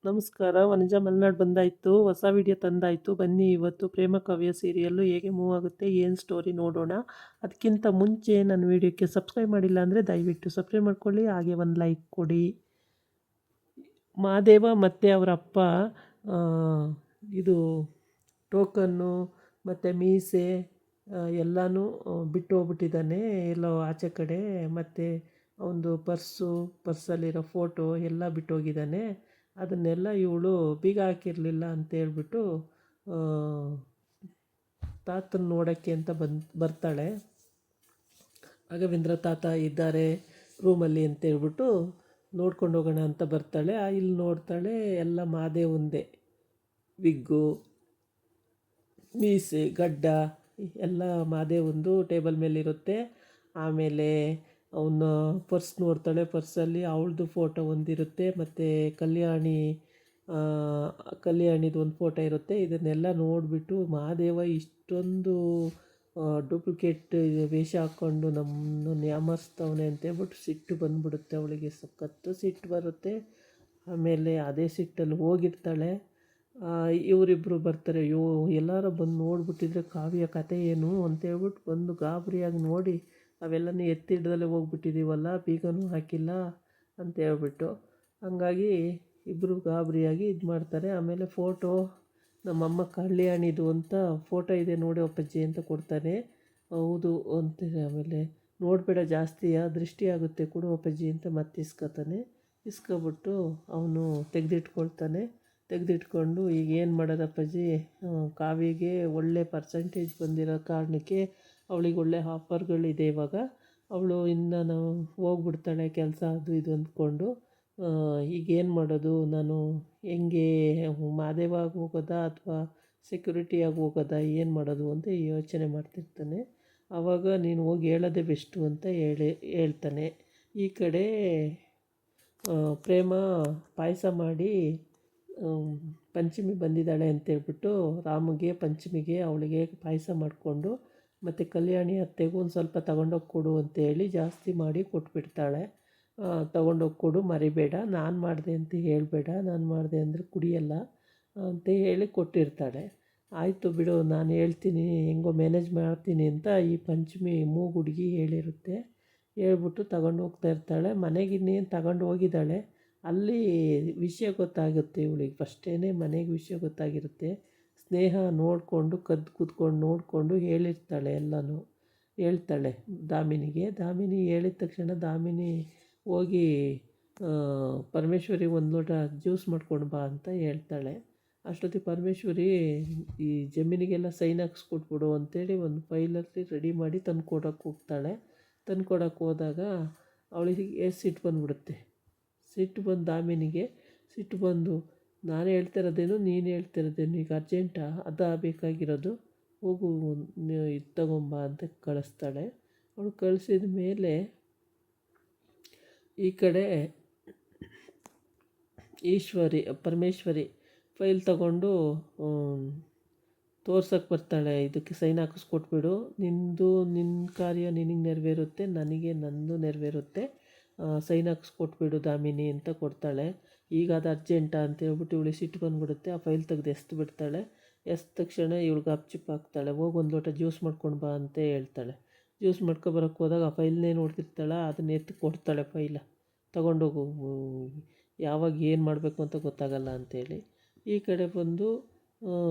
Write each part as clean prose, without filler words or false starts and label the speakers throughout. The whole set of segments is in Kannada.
Speaker 1: ನಮಸ್ಕಾರ. ವನಜಾ ಮಲೆನಾಡು ಬಂದಾಯಿತು. ಹೊಸ ವಿಡಿಯೋ ತಂದಾಯಿತು. ಬನ್ನಿ ಇವತ್ತು ಪ್ರೇಮ ಕಾವ್ಯ ಸೀರಿಯಲ್ಲು ಹೇಗೆ ಮೂವ್ ಆಗುತ್ತೆ, ಏನು ಸ್ಟೋರಿ ನೋಡೋಣ. ಅದಕ್ಕಿಂತ ಮುಂಚೆ ನನ್ನ ವಿಡಿಯೋಕ್ಕೆ ಸಬ್ಸ್ಕ್ರೈಬ್ ಮಾಡಿಲ್ಲ ಅಂದರೆ ದಯವಿಟ್ಟು ಸಬ್ಸ್ಕ್ರೈಬ್ ಮಾಡ್ಕೊಳ್ಳಿ, ಹಾಗೆ ಒಂದು ಲೈಕ್ ಕೊಡಿ. ಮಹಾದೇವ ಮತ್ತು ಅವರ ಅಪ್ಪ ಇದು ಟೋಕನ್ನು ಮತ್ತು ಮೀಸೆ ಎಲ್ಲನೂ ಬಿಟ್ಟು ಹೋಗ್ಬಿಟ್ಟಿದ್ದಾನೆ ಎಲ್ಲೋ ಆಚೆ ಕಡೆ. ಮತ್ತು ಒಂದು ಪರ್ಸಲ್ಲಿರೋ ಫೋಟೋ ಎಲ್ಲ ಬಿಟ್ಟು ಹೋಗಿದ್ದಾನೆ. ಅದನ್ನೆಲ್ಲ ಇವಳು ಬೀಗ ಹಾಕಿರಲಿಲ್ಲ ಅಂತೇಳ್ಬಿಟ್ಟು ತಾತನ ನೋಡೋಕ್ಕೆ ಅಂತ ಬರ್ತಾಳೆ. ರಾಘವೇಂದ್ರ ತಾತ ಇದ್ದಾರೆ ರೂಮಲ್ಲಿ ಅಂತೇಳ್ಬಿಟ್ಟು ನೋಡ್ಕೊಂಡು ಹೋಗೋಣ ಅಂತ ಬರ್ತಾಳೆ. ಇಲ್ಲಿ ನೋಡ್ತಾಳೆ ಎಲ್ಲ ಮಾದೇವಂದೇ, ವಿಗ್ಗು, ಮೀಸೆ, ಗಡ್ಡ ಎಲ್ಲ ಮಾದೇವಂದು ಟೇಬಲ್ ಮೇಲಿರುತ್ತೆ. ಆಮೇಲೆ ಅವನ ಪರ್ಸ್ ನೋಡ್ತಾಳೆ. ಪರ್ಸಲ್ಲಿ ಅವಳದು ಫೋಟೋ ಒಂದಿರುತ್ತೆ, ಮತ್ತು ಕಲ್ಯಾಣಿದು ಒಂದು ಫೋಟೋ ಇರುತ್ತೆ. ಇದನ್ನೆಲ್ಲ ನೋಡಿಬಿಟ್ಟು ಮಹಾದೇವ ಇಷ್ಟೊಂದು ಡೂಪ್ಲಿಕೇಟ್ ವೇಷ ಹಾಕ್ಕೊಂಡು ನಮ್ಮನ್ನು ಯಾಮಾರಿಸ್ತವನೆ ಅಂತೇಳ್ಬಿಟ್ಟು ಸಿಟ್ಟು ಬಂದುಬಿಡುತ್ತೆ ಅವಳಿಗೆ. ಸಖತ್ತು ಸಿಟ್ಟು ಬರುತ್ತೆ. ಆಮೇಲೆ ಅದೇ ಸಿಟ್ಟಲ್ಲಿ ಹೋಗಿರ್ತಾಳೆ. ಇವರಿಬ್ಬರು ಬರ್ತಾರೆ. ಅಯ್ಯೋ ಎಲ್ಲರೂ ಬಂದು ನೋಡಿಬಿಟ್ಟಿದ್ರೆ ಕಾವ್ಯ ಕತೆ ಏನು ಅಂತೇಳ್ಬಿಟ್ಟು ಬಂದು ಗಾಬರಿಯಾಗಿ ನೋಡಿ ಅವೆಲ್ಲನೂ ಎತ್ತಿಡ್ದಲ್ಲೇ ಹೋಗ್ಬಿಟ್ಟಿದ್ದೀವಲ್ಲ, ಬೀಗನೂ ಹಾಕಿಲ್ಲ ಅಂತೇಳ್ಬಿಟ್ಟು. ಹಂಗಾಗಿ ಇಬ್ಬರು ಗಾಬರಿಯಾಗಿ ಇದು ಮಾಡ್ತಾರೆ. ಆಮೇಲೆ ಫೋಟೋ ನಮ್ಮಮ್ಮ ಕಲ್ಯಾಣಿದು ಅಂತ ಫೋಟೋ ಇದೆ ನೋಡಿ ಅಪ್ಪಾಜಿ ಅಂತ ಕೊಡ್ತಾನೆ. ಹೌದು ಅಂತಾರೆ. ಆಮೇಲೆ ನೋಡಬೇಡ ಜಾಸ್ತಿ ದೃಷ್ಟಿ ಆಗುತ್ತೆ, ಕೊಡು ಅಪ್ಪಾಜಿ ಅಂತ ಮತ್ತೆ ಇಸ್ಕೊಬಿಟ್ಟು ಅವನು ತೆಗೆದಿಟ್ಕೊಂಡು ಈಗ ಏನು ಮಾಡೋದು ಅಪ್ಪಾಜಿ, ಕಾವ್ಯಗೆ ಒಳ್ಳೆ ಪರ್ಸೆಂಟೇಜ್ ಬಂದಿರೋ ಕಾರಣಕ್ಕೆ ಅವಳಿಗೆ ಒಳ್ಳೆ ಆಫರ್ಗಳಿದೆ ಇವಾಗ. ಅವಳು ಇನ್ನು ಹೋಗ್ಬಿಡ್ತಾಳೆ ಕೆಲಸ ಅದು ಇದು ಅಂದ್ಕೊಂಡು. ಈಗೇನು ಮಾಡೋದು, ನಾನು ಹೆಂಗೆ ಮಾದೇವಾಗಿ ಹೋಗೋದಾ ಅಥವಾ ಸೆಕ್ಯೂರಿಟಿಯಾಗಿ ಹೋಗೋದಾ, ಏನು ಮಾಡೋದು ಅಂತ ಯೋಚನೆ ಮಾಡ್ತಿರ್ತಾನೆ. ಆವಾಗ ನೀನು ಹೋಗಿ ಹೇಳೋದೇ ಬೆಸ್ಟು ಅಂತ ಹೇಳ್ತಾನೆ. ಈ ಕಡೆ ಪ್ರೇಮ ಪಾಯಸ ಮಾಡಿ ಪಂಚಮಿ ಬಂದಿದ್ದಾಳೆ ಅಂತೇಳ್ಬಿಟ್ಟು ರಾಮಗೆ ಪಂಚಮಿಗೆ ಅವಳಿಗೆ ಪಾಯಸ ಮಾಡಿಕೊಂಡು ಮತ್ತು ಕಲ್ಯಾಣಿ ಅತ್ತೆಗೂ ಒಂದು ಸ್ವಲ್ಪ ತಗೊಂಡೋಗಿ ಕೊಡು ಅಂತೇಳಿ ಜಾಸ್ತಿ ಮಾಡಿ ಕೊಟ್ಬಿಡ್ತಾಳೆ. ತಗೊಂಡೋಗಿ ಕೊಡು, ಮರಿಬೇಡ, ನಾನು ಮಾಡಿದೆ ಅಂತ ಹೇಳಬೇಡ, ನಾನು ಮಾಡಿದೆ ಅಂದರೆ ಕುಡಿಯಲ್ಲ ಅಂತ ಹೇಳಿ ಕೊಟ್ಟಿರ್ತಾಳೆ. ಆಯಿತು ಬಿಡು, ನಾನು ಹೇಳ್ತೀನಿ, ಹೆಂಗೋ ಮ್ಯಾನೇಜ್ ಮಾಡ್ತೀನಿ ಅಂತ ಈ ಪಂಚಮಿ ಮೂಗು ಹುಡುಗಿ ಹೇಳಿರುತ್ತೆ. ಹೇಳ್ಬಿಟ್ಟು ತಗೊಂಡು ಹೋಗ್ತಾ ಇರ್ತಾಳೆ. ಮನೆಗೆ ಇನ್ನೇನು ತಗೊಂಡು ಹೋಗಿದ್ದಾಳೆ. ಅಲ್ಲಿ ವಿಷಯ ಗೊತ್ತಾಗುತ್ತೆ ಇವಳಿಗೆ. ಫಸ್ಟೇ ಮನೆಗೆ ವಿಷಯ ಗೊತ್ತಾಗಿರುತ್ತೆ. ಸ್ನೇಹ ನೋಡಿಕೊಂಡು ಕದ್ದು ಕೂತ್ಕೊಂಡು ನೋಡಿಕೊಂಡು ಹೇಳಿರ್ತಾಳೆ ಎಲ್ಲನೂ. ಹೇಳ್ತಾಳೆ ದಾಮಿನಿ ಹೇಳಿದ ತಕ್ಷಣ ದಾಮಿನಿ ಹೋಗಿ ಪರಮೇಶ್ವರಿ ಒಂದು ಲೋಟ ಜ್ಯೂಸ್ ಮಾಡ್ಕೊಂಡು ಬಾ ಅಂತ ಹೇಳ್ತಾಳೆ. ಅಷ್ಟೊತ್ತಿಗೆ ಪರಮೇಶ್ವರಿ ಈ ಜಮೀನಿಗೆಲ್ಲ ಸೈನ್ ಹಾಕ್ಸ್ಕೊಟ್ಬಿಡು ಅಂತೇಳಿ ಒಂದು ಫೈಲಲ್ಲಿ ರೆಡಿ ಮಾಡಿ ತಂದು ಕೊಡೋಕ್ಕೆ ಹೋದಾಗ ಅವಳಿಗೆ ಸಿಟ್ಟು ಬಂದುಬಿಡುತ್ತೆ. ಸಿಟ್ಟು ಬಂದು ದಾಮಿನಿಗೆ ಸಿಟ್ಟು ಬಂದು, ನಾನು ಹೇಳ್ತಿರೋದೇನು ನೀನು ಹೇಳ್ತಿರೋದೇನು, ಈಗ ಅರ್ಜೆಂಟಾ ಅದ ಬೇಕಾಗಿರೋದು, ಹೋಗು ಇದು ತಗೊಂಬ ಅಂತ ಕಳಿಸ್ತಾಳೆ. ಅವಳು ಕಳಿಸಿದ ಮೇಲೆ ಈ ಕಡೆ ಪರಮೇಶ್ವರಿ ಫೈಲ್ ತಗೊಂಡು ತೋರ್ಸೋಕ್ಕೆ ಬರ್ತಾಳೆ. ಇದಕ್ಕೆ ಸೈನ್ ಹಾಕಿಸ್ಕೊಟ್ಬಿಡು, ನಿನ್ನ ಕಾರ್ಯ ನಿನಗೆ ನೆರವೇರುತ್ತೆ, ನನಗೆ ನಂದು ನೆರವೇರುತ್ತೆ, ಸೈನ್ ಹಾಕಿಸ್ಕೊಟ್ಬಿಡು ದಾಮಿನಿ ಅಂತ ಕೊಡ್ತಾಳೆ. ಈಗ ಅದು ಅರ್ಜೆಂಟಾ ಅಂತೇಳ್ಬಿಟ್ಟು ಇವಳಿಗೆ ಸಿಟ್ಟು ಬಂದುಬಿಡುತ್ತೆ. ಆ ಫೈಲ್ ತೆಗೆದು ಬಿಡ್ತಾಳೆ. ತಕ್ಷಣ ಇವಳಿಗೆ ಅಪ್ಚಿಪ್ ಹಾಕ್ತಾಳೆ. ಹೋಗಿ ಒಂದು ಲೋಟ ಜ್ಯೂಸ್ ಮಾಡ್ಕೊಂಡು ಬಾ ಅಂತ ಹೇಳ್ತಾಳೆ. ಜ್ಯೂಸ್ ಮಾಡ್ಕೊಬರೋಕ್ಕೆ ಹೋದಾಗ ಆ ಫೈಲ್ನೇ ನೋಡ್ತಿರ್ತಾಳೆ. ಅದನ್ನ ಎತ್ತಿ ಕೊಡ್ತಾಳೆ. ಫೈಲ ತಗೊಂಡೋಗು, ಯಾವಾಗ ಏನು ಮಾಡಬೇಕು ಅಂತ ಗೊತ್ತಾಗಲ್ಲ ಅಂಥೇಳಿ. ಈ ಕಡೆ ಬಂದು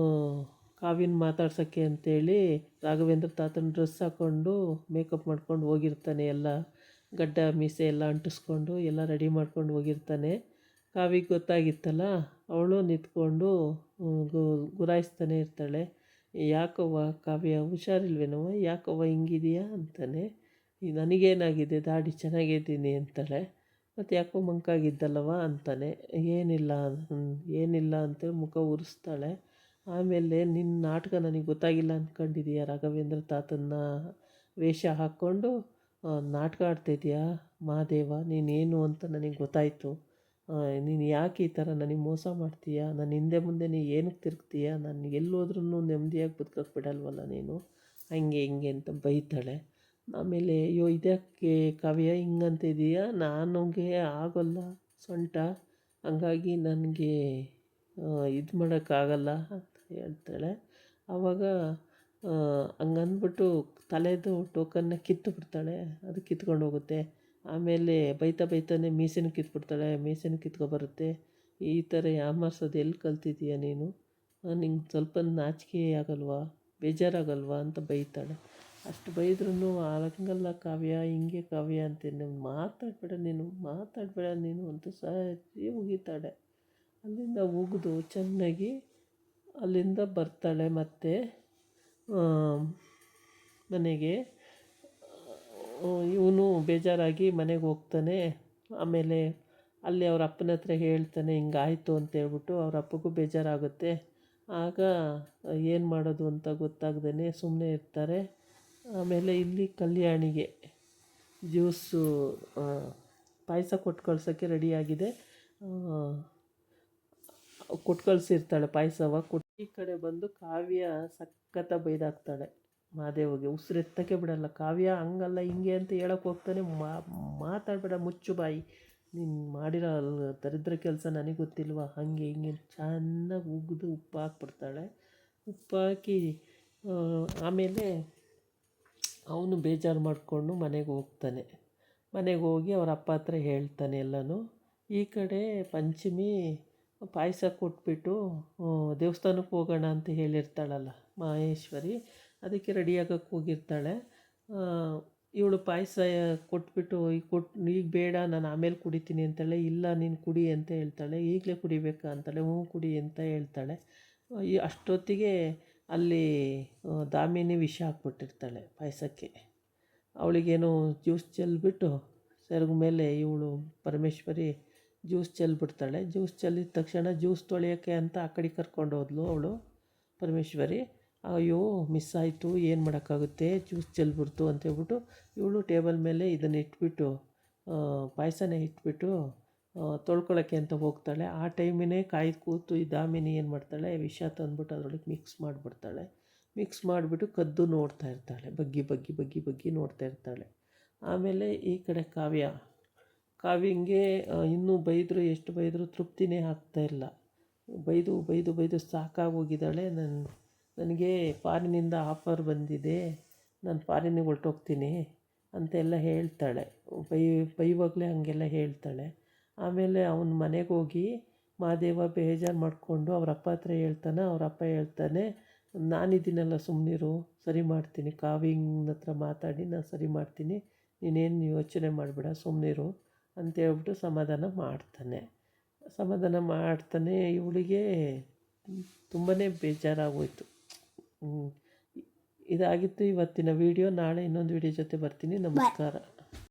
Speaker 1: ಕಾವ್ಯನ ಮಾತಾಡ್ಸೋಕ್ಕೆ ಅಂತೇಳಿ ರಾಘವೇಂದ್ರ ತಾತನ ಡ್ರೆಸ್ ಹಾಕ್ಕೊಂಡು ಮೇಕಪ್ ಮಾಡ್ಕೊಂಡು ಹೋಗಿರ್ತಾನೆ. ಎಲ್ಲ ಗಡ್ಡ ಮೀಸೆ ಎಲ್ಲ ಅಂಟಿಸ್ಕೊಂಡು ಎಲ್ಲ ರೆಡಿ ಮಾಡ್ಕೊಂಡು ಹೋಗಿರ್ತಾನೆ. ಕಾವ್ಯಗೆ ಗೊತ್ತಾಗಿತ್ತಲ್ಲ, ಅವಳು ನಿಂತ್ಕೊಂಡು ಗುರಾಯಿಸ್ತಾನೆ ಇರ್ತಾಳೆ. ಯಾಕವ್ವ ಕಾವ್ಯ, ಹುಷಾರಿಲ್ವೇನವ್ವ, ಯಾಕವ್ವ ಹಿಂಗಿದೆಯಾ ಅಂತಾನೆ. ನನಗೇನಾಗಿದೆ, ದಾಡಿ ಚೆನ್ನಾಗಿದ್ದೀನಿ ಅಂತಾಳೆ. ಮತ್ತು ಯಾಕೋ ಮಂಕಾಗಿದ್ದಲ್ಲವ ಅಂತಾನೆ. ಏನಿಲ್ಲ ಅಂತೇಳಿ ಮುಖ ಉರಿಸ್ತಾಳೆ. ಆಮೇಲೆ ನಿನ್ನ ನಾಟಕ ನನಗೆ ಗೊತ್ತಾಗಿಲ್ಲ ಅಂದ್ಕೊಂಡಿದ್ದೀಯಾ, ರಾಘವೇಂದ್ರ ತಾತನ ವೇಷ ಹಾಕ್ಕೊಂಡು ನಾಟಕ ಆಡ್ತಾಯಿದ್ದೀಯಾ ಮಹಾದೇವ, ನೀನೇನು ಅಂತ ನನಗೆ ಗೊತ್ತಾಯಿತು. ನೀನು ಯಾಕೆ ಈ ಥರ ನನಗೆ ಮೋಸ ಮಾಡ್ತೀಯಾ, ನನ್ನ ಹಿಂದೆ ಮುಂದೆ ನೀ ಏನಕ್ಕೆ ತಿರುಗ್ತೀಯಾ, ನಾನು ಎಲ್ಲೋದ್ರೂ ನೆಮ್ಮದಿಯಾಗಿ ಬದುಕೋಕ್ಕೆ ಬಿಡಲ್ವಲ್ಲ ನೀನು, ಹಂಗೆ ಹಿಂಗೆ ಅಂತ ಬೈತಾಳೆ. ಆಮೇಲೆ ಅಯ್ಯೋ ಇದಕ್ಕೆ ಕಾವ್ಯ ಹಿಂಗಂತಿದೀಯಾ, ನನಗೆ ಆಗೋಲ್ಲ ಸೊಂಟ, ಹಂಗಾಗಿ ನನಗೆ ಇದು ಮಾಡೋಕ್ಕಾಗಲ್ಲ ಅಂತ ಹೇಳ್ತಾಳೆ. ಆವಾಗ ಹಂಗಂದ್ಬಿಟ್ಟು ತಲೆದು ಟೋಕನ್ನ ಕಿತ್ತು ಬಿಡ್ತಾಳೆ. ಅದು ಕಿತ್ಕೊಂಡು ಹೋಗುತ್ತೆ. ಆಮೇಲೆ ಬೈತಾನೆ ಮೀಸೆನೂ ಕಿತ್ಬಿಡ್ತಾಳೆ. ಮೀಸೆನೂ ಕಿತ್ಕೊಬರುತ್ತೆ. ಈ ಥರ ಯಾಮಾರ್ಸೋದು ಎಲ್ಲಿ ಕಲ್ತಿದ್ದೀಯ ನೀನು? ನಿಂಗೆ ಸ್ವಲ್ಪ ನಾಚಿಕೆ ಆಗಲ್ವಾ, ಬೇಜಾರಾಗಲ್ವಾ ಅಂತ ಬೈತಾಳೆ. ಅಷ್ಟು ಬೈದ್ರೂ ಹಂಗಲ್ಲ ಕಾವ್ಯ, ಹಿಂಗೆ ಕಾವ್ಯ ಅಂತೇನು ಮಾತಾಡಬೇಡ ನೀನು ಅಂತ ಸರಿ ಉಗಿತಾಳೆ. ಅಲ್ಲಿಂದ ಉಗಿದು ಚೆನ್ನಾಗಿ ಅಲ್ಲಿಂದ ಬರ್ತಾಳೆ ಮತ್ತೆ ಮನೆಗೆ. ಇವನು ಬೇಜಾರಾಗಿ ಮನೆಗೆ ಹೋಗ್ತಾನೆ. ಆಮೇಲೆ ಅಲ್ಲಿ ಅವ್ರ ಅಪ್ಪನ ಹತ್ರ ಹೇಳ್ತಾನೆ ಹಿಂಗಾಯಿತು ಅಂತೇಳ್ಬಿಟ್ಟು. ಅವ್ರ ಅಪ್ಪಗೂ ಬೇಜಾರಾಗುತ್ತೆ. ಆಗ ಏನು ಮಾಡೋದು ಅಂತ ಗೊತ್ತಾಗ್ದೇ ಸುಮ್ಮನೆ ಇರ್ತಾರೆ. ಆಮೇಲೆ ಇಲ್ಲಿ ಕಲ್ಯಾಣಿಗೆ ಜ್ಯೂಸು ಪಾಯಸ ಕೊಟ್ಟು ಕಳ್ಸೋಕ್ಕೆ ರೆಡಿಯಾಗಿದೆ. ಕೊಟ್ಟು ಕಳಿಸಿರ್ತಾಳೆ ಪಾಯಸವ. ಈ ಕಡೆ ಬಂದು ಕಾವ್ಯ ಸಖತ್ತ ಬೈದಾಕ್ತಾಳೆ ಮಾದೇವಿಗೆ. ಉಸಿರೆತ್ತಕ್ಕೆ ಬಿಡಲ್ಲ. ಕಾವ್ಯ ಹಂಗಲ್ಲ ಹಿಂಗೆ ಅಂತ ಹೇಳೋಕೆ ಹೋಗ್ತಾನೆ. ಮಾತಾಡಬೇಡ, ಮುಚ್ಚು ಬಾಯಿ, ನೀನು ಮಾಡಿರೋ ದರಿದ್ರ ಕೆಲಸ ನನಗೆ ಗೊತ್ತಿಲ್ವಾ, ಹಾಗೆ ಹಿಂಗೆ ಚೆನ್ನಾಗಿ ಉಗಿದು ಉಪ್ಪು ಹಾಕ್ಬಿಡ್ತಾಳೆ. ಉಪ್ಪು ಹಾಕಿ ಆಮೇಲೆ ಅವನು ಬೇಜಾರು ಮಾಡಿಕೊಂಡು ಮನೆಗೆ ಹೋಗ್ತಾನೆ. ಮನೆಗೆ ಹೋಗಿ ಅವ್ರ ಅಪ್ಪ ಹತ್ರ ಹೇಳ್ತಾನೆ ಎಲ್ಲನೂ. ಈ ಕಡೆ ಪಂಚಮಿ ಪಾಯಸ ಕೊಟ್ಬಿಟ್ಟು ದೇವಸ್ಥಾನಕ್ಕೆ ಹೋಗೋಣ ಅಂತ ಹೇಳಿರ್ತಾಳಲ್ಲ ಮಹೇಶ್ವರಿ, ಅದಕ್ಕೆ ರೆಡಿಯಾಗಕ್ಕೆ ಹೋಗಿರ್ತಾಳೆ. ಇವಳು ಪಾಯಸ ಕೊಟ್ಬಿಟ್ಟು ಈಗ ಬೇಡ, ನಾನು ಆಮೇಲೆ ಕುಡಿತೀನಿ ಅಂತಾಳೆ. ಇಲ್ಲ ನೀನು ಕುಡಿ ಅಂತ ಹೇಳ್ತಾಳೆ. ಈಗಲೇ ಕುಡಿಬೇಕಾ ಅಂತಾಳೆ. ಹ್ಞೂ ಕುಡಿ ಅಂತ ಹೇಳ್ತಾಳೆ. ಅಷ್ಟೊತ್ತಿಗೆ ಅಲ್ಲಿ ದಾಮಿನಿ ವಿಷ ಹಾಕ್ಬಿಟ್ಟಿರ್ತಾಳೆ ಪಾಯಸಕ್ಕೆ. ಅವಳಿಗೇನೋ ಜ್ಯೂಸ್ ಚೆಲ್ಲಿಬಿಟ್ಟು ಸೆರಗು ಮೇಲೆ ಇವಳು ಪರಮೇಶ್ವರಿ ಜ್ಯೂಸ್ ಚೆಲ್ಲಿಬಿಡ್ತಾಳೆ. ಜ್ಯೂಸ್ ಚೆಲ್ಲಿದ ತಕ್ಷಣ ಜ್ಯೂಸ್ ತೊಳೆಯೋಕ್ಕೆ ಅಂತ ಆ ಕಡೆ ಕರ್ಕೊಂಡು ಹೋದ್ಲು ಅವಳು ಪರಮೇಶ್ವರಿ. ಅಯ್ಯೋ ಮಿಸ್ ಆಯಿತು, ಏನು ಮಾಡೋಕ್ಕಾಗುತ್ತೆ, ಜ್ಯೂಸ್ ಚೆಲ್ಬಿಡ್ತು ಅಂತೇಳ್ಬಿಟ್ಟು ಇವಳು ಟೇಬಲ್ ಮೇಲೆ ಇದನ್ನು ಇಟ್ಬಿಟ್ಟು ಪಾಯಸನ ಇಟ್ಬಿಟ್ಟು ತೊಳ್ಕೊಳಕ್ಕೆ ಅಂತ ಹೋಗ್ತಾಳೆ. ಆ ಟೈಮಿನೇ ಕಾಯ್ದು ಕೂತು ಈ ದಾಮಿನಿ ಏನು ಮಾಡ್ತಾಳೆ, ವಿಷ ತಂದ್ಬಿಟ್ಟು ಅದರೊಳಗೆ ಮಿಕ್ಸ್ ಮಾಡಿಬಿಡ್ತಾಳೆ. ಮಿಕ್ಸ್ ಮಾಡಿಬಿಟ್ಟು ಕದ್ದು ನೋಡ್ತಾ ಇರ್ತಾಳೆ. ಬಗ್ಗಿ ನೋಡ್ತಾ ಇರ್ತಾಳೆ. ಆಮೇಲೆ ಈ ಕಡೆ ಕಾವ್ಯಂಗೆ ಇನ್ನೂ ಬೈದರೂ ಎಷ್ಟು ಬೈದರೂ ತೃಪ್ತಿನೇ ಆಗ್ತಾಯಿಲ್ಲ. ಬೈದು ಸಾಕಾಗೋಗಿದ್ದಾಳೆ. ನನಗೆ ಫಾರಿನಿಂದ ಆಫರ್ ಬಂದಿದೆ, ನಾನು ಫಾರಿನಿಗೆ ಹೊರಟೋಗ್ತೀನಿ ಅಂತೆಲ್ಲ ಹೇಳ್ತಾಳೆ. ಬೈವಾಗಲೇ ಹಾಗೆಲ್ಲ ಹೇಳ್ತಾಳೆ. ಆಮೇಲೆ ಅವನ ಮನೆಗೆ ಹೋಗಿ ಮಹಾದೇವ ಬೇಜಾರು ಮಾಡಿಕೊಂಡು ಅವ್ರ ಅಪ್ಪ ಹತ್ರ ಹೇಳ್ತಾನೆ. ಅವ್ರ ಅಪ್ಪ ಹೇಳ್ತಾನೆ, ನಾನಿದ್ದೀನಲ್ಲ ಸುಮ್ಮನಿರು, ಸರಿ ಮಾಡ್ತೀನಿ, ಕಾವ್ಯನ ಹತ್ರ ಮಾತಾಡಿ ನಾನು ಸರಿ ಮಾಡ್ತೀನಿ, ನೀನೇನು ಯೋಚನೆ ಮಾಡಬೇಡ, ಸುಮ್ಮನಿರು ಅಂತೇಳ್ಬಿಟ್ಟು ಸಮಾಧಾನ ಮಾಡ್ತಾನೆ. ಇವಳಿಗೆ ತುಂಬಾ ಬೇಜಾರಾಗೋಯ್ತು. ಇದಾಗಿತ್ತು ಇವತ್ತಿನ ವೀಡಿಯೋ. ನಾಳೆ ಇನ್ನೊಂದು ವೀಡಿಯೋ ಜೊತೆ ಬರ್ತೀನಿ. ನಮಸ್ಕಾರ.